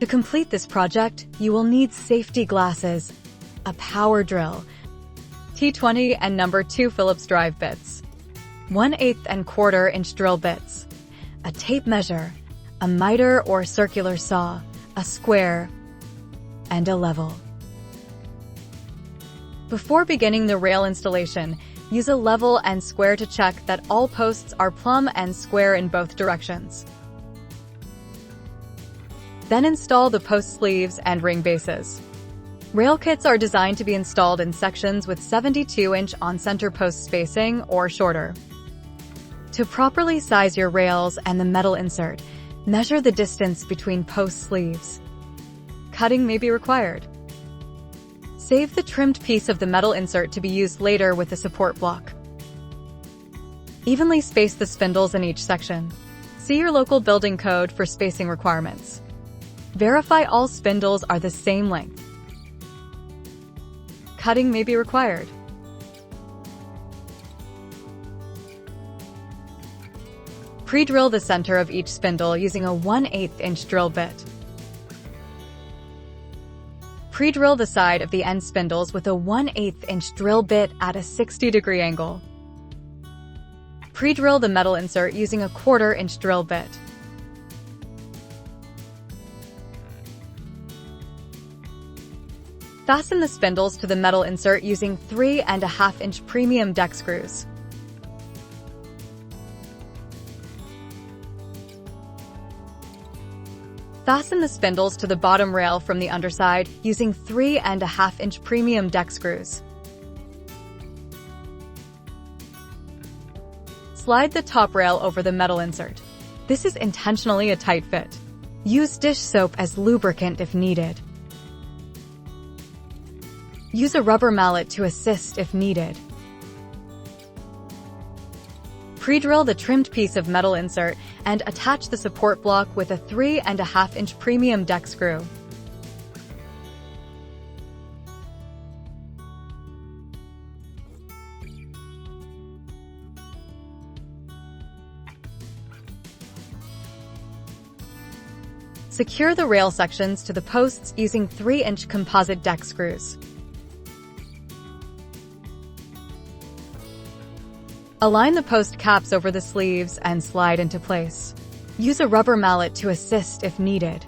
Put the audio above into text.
To complete this project, you will need safety glasses, a power drill, T20 and number 2 Phillips drive bits, 1/8 and 1/4 inch drill bits, a tape measure, a miter or circular saw, a square, and a level. Before beginning the rail installation, use a level and square to check that all posts are plumb and square in both directions. Then install the post sleeves and ring bases. Rail kits are designed to be installed in sections with 72-inch on-center post spacing or shorter. To properly size your rails and the metal insert, measure the distance between post sleeves. Cutting may be required. Save the trimmed piece of the metal insert to be used later with the support block. Evenly space the spindles in each section. See your local building code for spacing requirements. Verify all spindles are the same length. Cutting may be required. Pre-drill the center of each spindle using a 1/8 inch drill bit. Pre-drill the side of the end spindles with a 1/8 inch drill bit at a 60-degree angle. Pre-drill the metal insert using a 1/4 inch drill bit. Fasten the spindles to the metal insert using 3.5 inch premium deck screws. Fasten the spindles to the bottom rail from the underside using 3.5 inch premium deck screws. Slide the top rail over the metal insert. This is intentionally a tight fit. Use dish soap as lubricant if needed. Use a rubber mallet to assist if needed. Pre-drill the trimmed piece of metal insert and attach the support block with a 3.5 inch premium deck screw. Secure the rail sections to the posts using 3-inch composite deck screws. Align the post caps over the sleeves and slide into place. Use a rubber mallet to assist if needed.